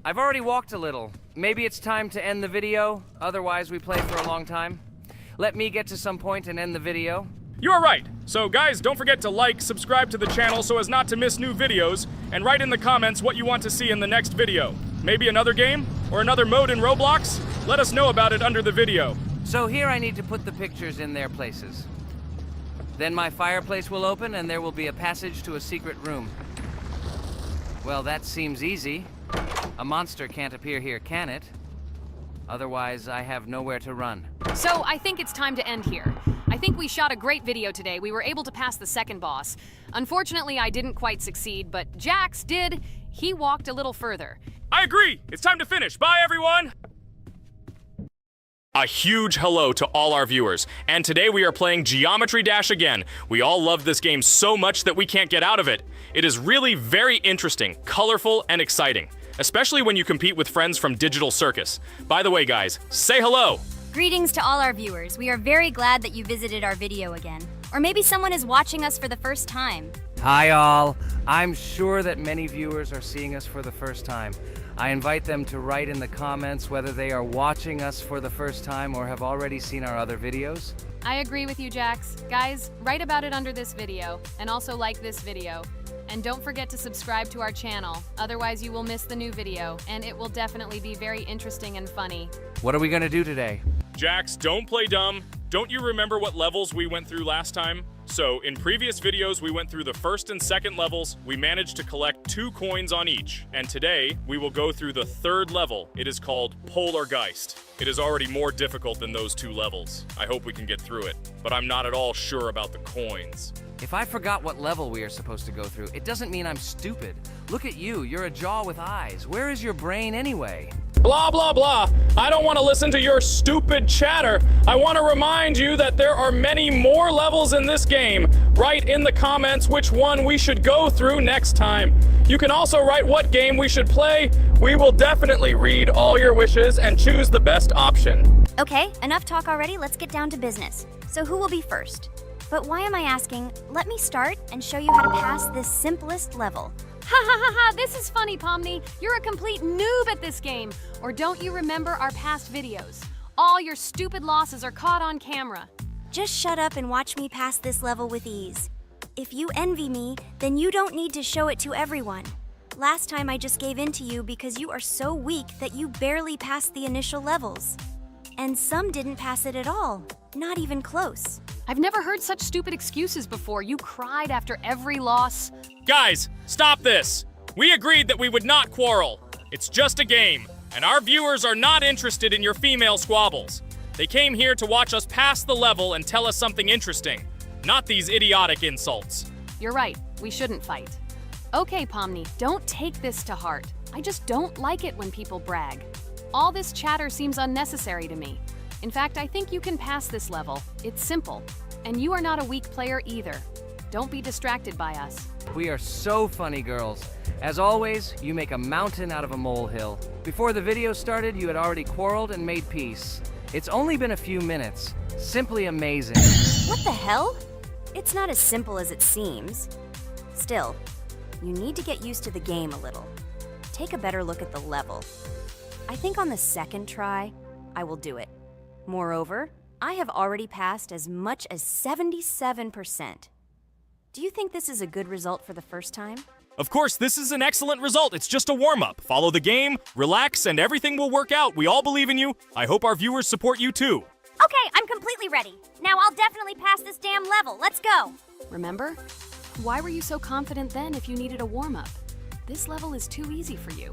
I've already walked a little. Maybe it's time to end the video, otherwise we play for a long time. Let me get to some point and end the video. You are right. So guys, don't forget to like, subscribe to the channel so as not to miss new videos, and write in the comments what you want to see in the next video. Maybe another game? Or another mode in Roblox? Let us know about it under the video. So here I need to put the pictures in their places. Then my fireplace will open and there will be a passage to a secret room. Well, that seems easy. A monster can't appear here, can it? Otherwise, I have nowhere to run. So I think it's time to end here. I think we shot a great video today. We were able to pass the second boss. Unfortunately, I didn't quite succeed, but Jax did. He walked a little further. I agree. It's time to finish. Bye, everyone. A huge hello to all our viewers, and today we are playing Geometry Dash again. We all love this game so much that we can't get out of it. It is really very interesting, colorful, and exciting, especially when you compete with friends from Digital Circus. By the way, guys, say hello. Greetings to all our viewers. We are very glad that you visited our video again. Or maybe someone is watching us for the first time. Hi all. I'm sure that many viewers are seeing us for the first time. I invite them to write in the comments whether they are watching us for the first time or have already seen our other videos. I agree with you, Jax. Guys, write about it under this video, and also like this video. And don't forget to subscribe to our channel, otherwise you will miss the new video, and it will definitely be very interesting and funny. What are we gonna do today? Jax, don't play dumb. Don't you remember what levels we went through last time? So, in previous videos, we went through the first and second levels. We managed to collect 2 coins on each. And today, we will go through the third level. It is called Polargeist. It is already more difficult than those 2 levels. I hope we can get through it, but I'm not at all sure about the coins. If I forgot what level we are supposed to go through, it doesn't mean I'm stupid. Look at you, you're a jaw with eyes. Where is your brain anyway? Blah, blah, blah. I don't want to listen to your stupid chatter. I want to remind you that there are many more levels in this game. Write in the comments which one we should go through next time. You can also write what game we should play. We will definitely read all your wishes and choose the best option. Okay, enough talk already. Let's get down to business. So who will be first? But why am I asking? Let me start and show you how to pass this simplest level. Ha ha ha ha, this is funny, Pomni. You're a complete noob at this game. Or don't you remember our past videos? All your stupid losses are caught on camera. Just shut up and watch me pass this level with ease. If you envy me, then you don't need to show it to everyone. Last time I just gave in to you because you are so weak that you barely passed the initial levels. And some didn't pass it at all, not even close. I've never heard such stupid excuses before. You cried after every loss. Guys, stop this. We agreed that we would not quarrel. It's just a game, and our viewers are not interested in your female squabbles. They came here to watch us pass the level and tell us something interesting, not these idiotic insults. You're right, we shouldn't fight. Okay, Pomni, don't take this to heart. I just don't like it when people brag. All this chatter seems unnecessary to me. In fact, I think you can pass this level. It's simple. And you are not a weak player either. Don't be distracted by us. We are so funny, girls. As always, you make a mountain out of a molehill. Before the video started, you had already quarreled and made peace. It's only been a few minutes. Simply amazing. What the hell? It's not as simple as it seems. Still, you need to get used to the game a little. Take a better look at the level. I think on the second try, I will do it. Moreover, I have already passed as much as 77%. Do you think this is a good result for the first time? Of course, this is an excellent result. It's just a warm-up. Follow the game, relax, and everything will work out. We all believe in you. I hope our viewers support you too. Okay, I'm completely ready. Now I'll definitely pass this damn level. Let's go. Remember? Why were you so confident then if you needed a warm-up? This level is too easy for you.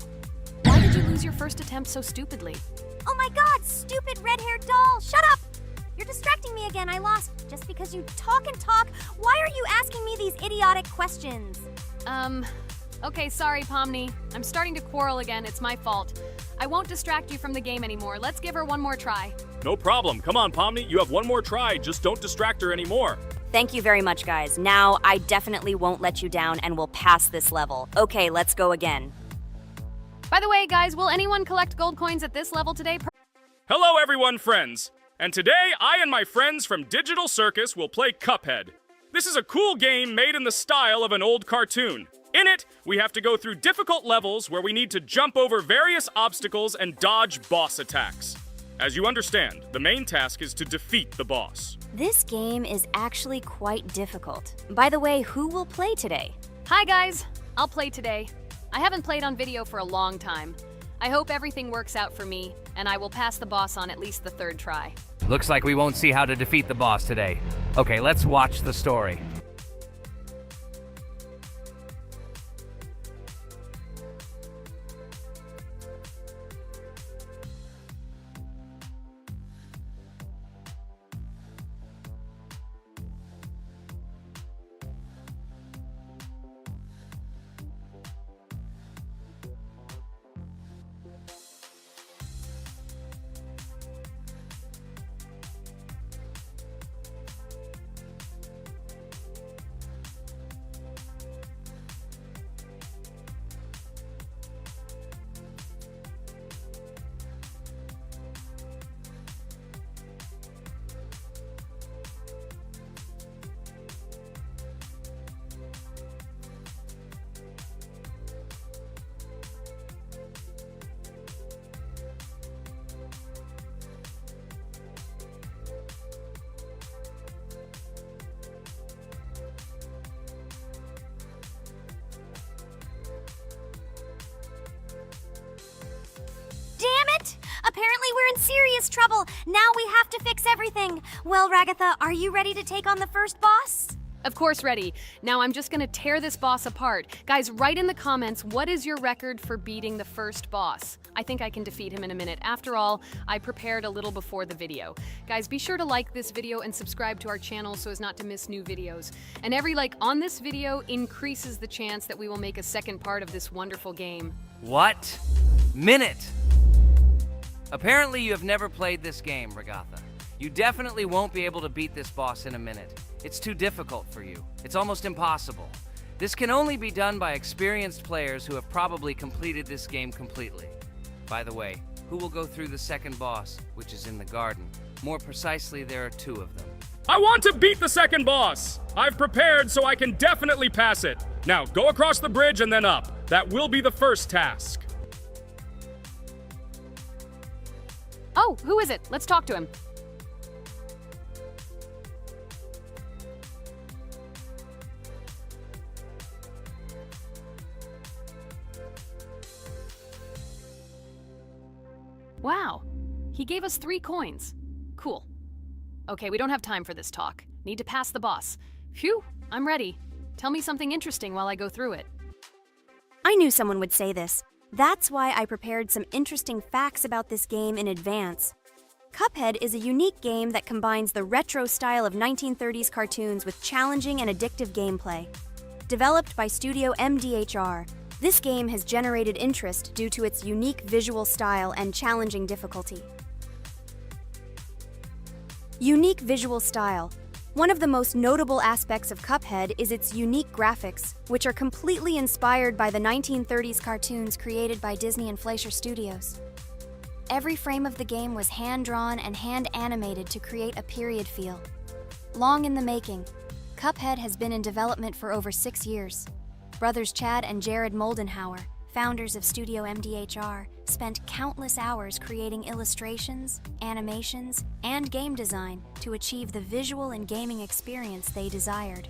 Why did you lose your first attempt so stupidly? Oh my god, stupid red-haired doll! Shut up! You're distracting me again. I lost. Just because you talk and talk, why are you asking me these idiotic questions? Okay, sorry, Pomni. I'm starting to quarrel again. It's my fault. I won't distract you from the game anymore. Let's give her one more try. No problem. Come on, Pomni. You have one more try. Just don't distract her anymore. Thank you very much, guys. Now, I definitely won't let you down and will pass this level. Okay, let's go again. By the way, guys, will anyone collect gold coins at this level today? Hello, everyone, friends. And today, I and my friends from Digital Circus will play Cuphead. This is a cool game made in the style of an old cartoon. In it, we have to go through difficult levels where we need to jump over various obstacles and dodge boss attacks. As you understand, the main task is to defeat the boss. This game is actually quite difficult. By the way, who will play today? Hi, guys. I'll play today. I haven't played on video for a long time. I hope everything works out for me, and I will pass the boss on at least the third try. Looks like we won't see how to defeat the boss today. Okay, let's watch the story. Apparently we're in serious trouble. Now we have to fix everything. Well, Ragatha, are you ready to take on the first boss? Of course, ready. Now I'm just gonna tear this boss apart. Guys, write in the comments, what is your record for beating the first boss? I think I can defeat him in a minute. After all, I prepared a little before the video. Guys, be sure to like this video and subscribe to our channel so as not to miss new videos. And every like on this video increases the chance that we will make a second part of this wonderful game. What? Minute! Apparently you have never played this game, Ragatha. You definitely won't be able to beat this boss in a minute. It's too difficult for you. It's almost impossible. This can only be done by experienced players who have probably completed this game completely. By the way, who will go through the second boss, which is in the garden? More precisely, there are two of them. I want to beat the second boss! I've prepared so I can definitely pass it. Now, go across the bridge and then up. That will be the first task. Oh, who is it? Let's talk to him. Wow, he gave us 3 coins. Cool. Okay, we don't have time for this talk. Need to pass the boss. Phew, I'm ready. Tell me something interesting while I go through it. I knew someone would say this. That's why I prepared some interesting facts about this game in advance. Cuphead is a unique game that combines the retro style of 1930s cartoons with challenging and addictive gameplay. Developed by Studio MDHR, this game has generated interest due to its unique visual style and challenging difficulty. Unique visual style. One of the most notable aspects of Cuphead is its unique graphics, which are completely inspired by the 1930s cartoons created by Disney and Fleischer Studios. Every frame of the game was hand-drawn and hand-animated to create a period feel. Long in the making, Cuphead has been in development for over 6 years. Brothers Chad and Jared Moldenhauer, founders of Studio MDHR, spent countless hours creating illustrations, animations, and game design to achieve the visual and gaming experience they desired.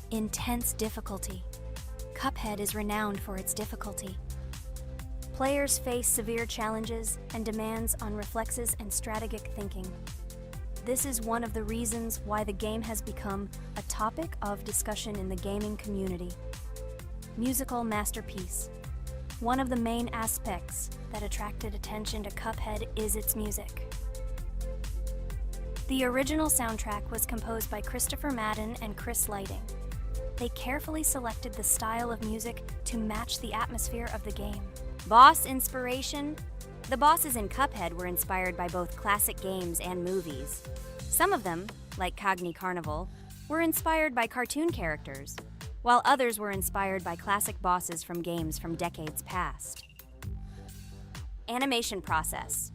Intense difficulty. Cuphead is renowned for its difficulty. Players face severe challenges and demands on reflexes and strategic thinking. This is one of the reasons why the game has become a topic of discussion in the gaming community. Musical masterpiece. one of the main aspects that attracted attention to Cuphead is its music. The original soundtrack was composed by Christopher Madden and Chris Lighting. They carefully selected the style of music to match the atmosphere of the game. Boss inspiration. The bosses in Cuphead were inspired by both classic games and movies. Some of them, like Cogni Carnival, were inspired by cartoon characters, while others were inspired by classic bosses from games from decades past. Animation process.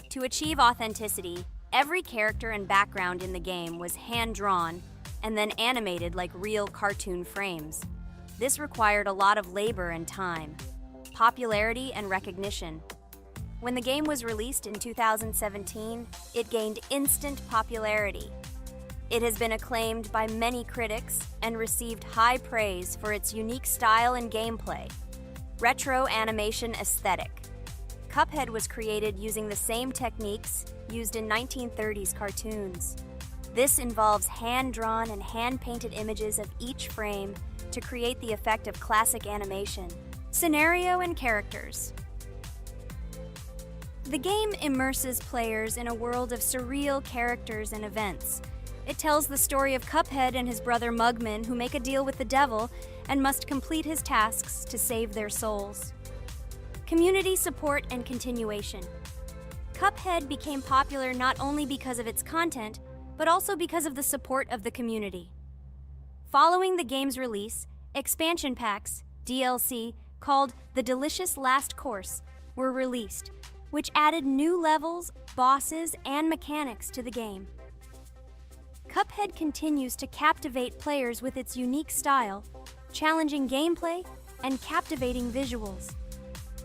To achieve authenticity, every character and background in the game was hand-drawn and then animated like real cartoon frames. This required a lot of labor and time, popularity and recognition. When the game was released in 2017, it gained instant popularity. It has been acclaimed by many critics and received high praise for its unique style and gameplay. Retro animation aesthetic. Cuphead was created using the same techniques used in 1930s cartoons. This involves hand-drawn and hand-painted images of each frame to create the effect of classic animation. Scenario and characters. The game immerses players in a world of surreal characters and events. It tells the story of Cuphead and his brother Mugman, who make a deal with the devil and must complete his tasks to save their souls. Community support and continuation. Cuphead became popular not only because of its content, but also because of the support of the community. Following the game's release, expansion packs, DLC, called The Delicious Last Course, were released, which added new levels, bosses, and mechanics to the game. Cuphead continues to captivate players with its unique style, challenging gameplay, and captivating visuals.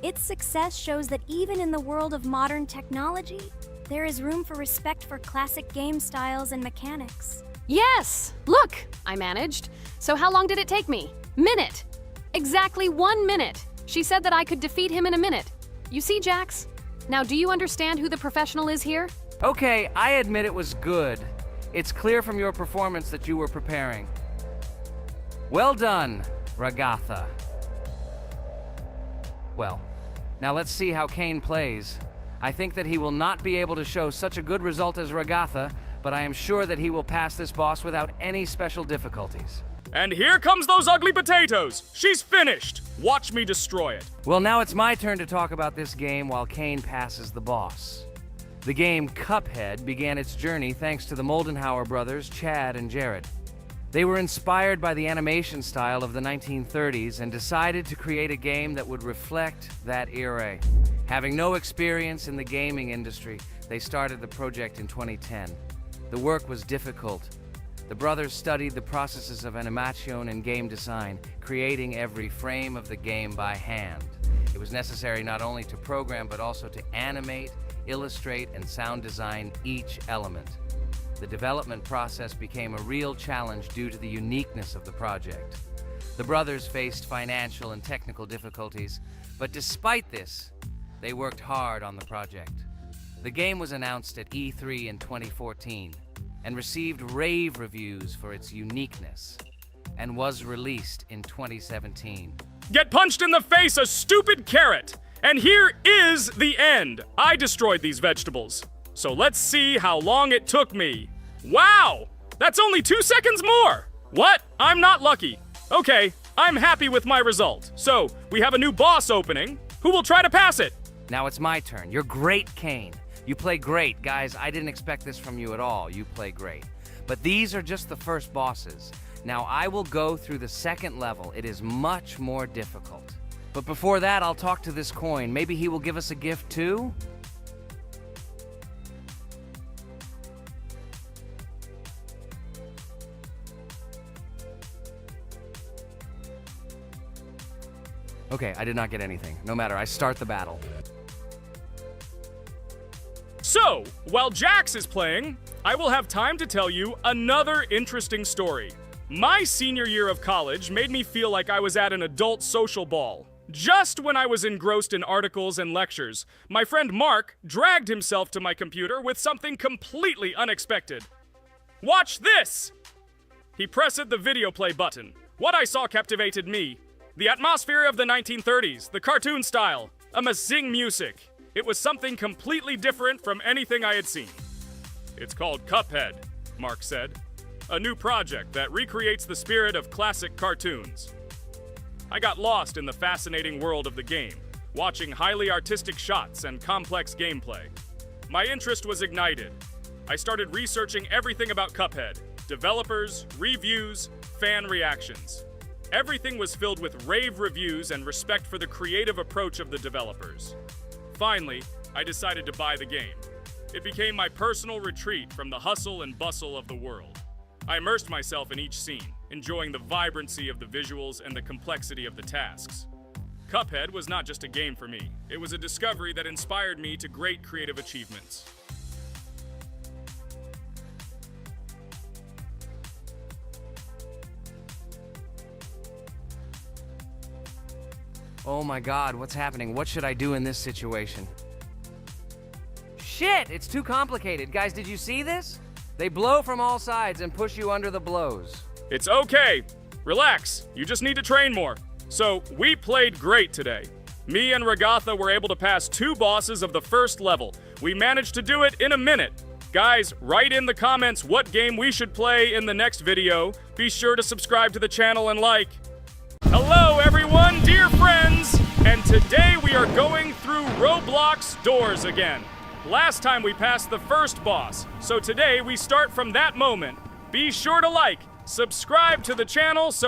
Its success shows that even in the world of modern technology, there is room for respect for classic game styles and mechanics. Yes! Look! I managed. So how long did it take me? Minute! Exactly 1 minute! She said that I could defeat him in a minute. You see, Jax? Now, do you understand who the professional is here? Okay, I admit it was good. It's clear from your performance that you were preparing. Well done, Ragatha. Well, now let's see how Kane plays. I think that he will not be able to show such a good result as Ragatha, but I am sure that he will pass this boss without any special difficulties. And here comes those ugly potatoes! She's finished! Watch me destroy it. Well, now it's my turn to talk about this game while Kane passes the boss. The game Cuphead began its journey thanks to the Moldenhauer brothers, Chad and Jared. They were inspired by the animation style of the 1930s and decided to create a game that would reflect that era. Having no experience in the gaming industry, they started the project in 2010. The work was difficult. The brothers studied the processes of animation and game design, creating every frame of the game by hand. It was necessary not only to program but also to animate, illustrate, and sound design each element. The development process became a real challenge due to the uniqueness of the project. The brothers faced financial and technical difficulties, but despite this, they worked hard on the project. The game was announced at E3 in 2014 and received rave reviews for its uniqueness, and was released in 2017. Get punched in the face, a stupid carrot! And here is the end. I destroyed these vegetables. So let's see how long it took me. Wow! That's only 2 seconds more! What? I'm not lucky. Okay, I'm happy with my result. So, we have a new boss opening. Who will try to pass it? Now it's my turn. You're great, Kane. You play great. Guys, I didn't expect this from you at all. You play great. But these are just the first bosses. Now I will go through the second level. It is much more difficult. But before that, I'll talk to this coin. Maybe he will give us a gift too? Okay, I did not get anything. No matter, I start the battle. So, while Jax is playing, I will have time to tell you another interesting story. My senior year of college made me feel like I was at an adult social ball. Just when I was engrossed in articles and lectures, my friend Mark dragged himself to my computer with something completely unexpected. Watch this! He pressed the video play button. What I saw captivated me. The atmosphere of the 1930s, the cartoon style, amazing music. It was something completely different from anything I had seen. It's called Cuphead, Mark said. A new project that recreates the spirit of classic cartoons. I got lost in the fascinating world of the game, watching highly artistic shots and complex gameplay. My interest was ignited. I started researching everything about Cuphead, developers, reviews, fan reactions. Everything was filled with rave reviews and respect for the creative approach of the developers. Finally, I decided to buy the game. It became my personal retreat from the hustle and bustle of the world. I immersed myself in each scene, enjoying the vibrancy of the visuals and the complexity of the tasks. Cuphead was not just a game for me. It was a discovery that inspired me to great creative achievements. Oh my god, what's happening? What should I do in this situation? Shit, it's too complicated. Guys, did you see this? They blow from all sides and push you under the blows. It's okay. Relax. You just need to train more. So, we played great today. Me and Ragatha were able to pass 2 bosses of the first level. We managed to do it in a minute. Guys, write in the comments what game we should play in the next video. Be sure to subscribe to the channel and like. Hello everyone, dear friends! And today we are going through Roblox doors again. Last time we passed the first boss, so today we start from that moment. Be sure to like, subscribe to the channel so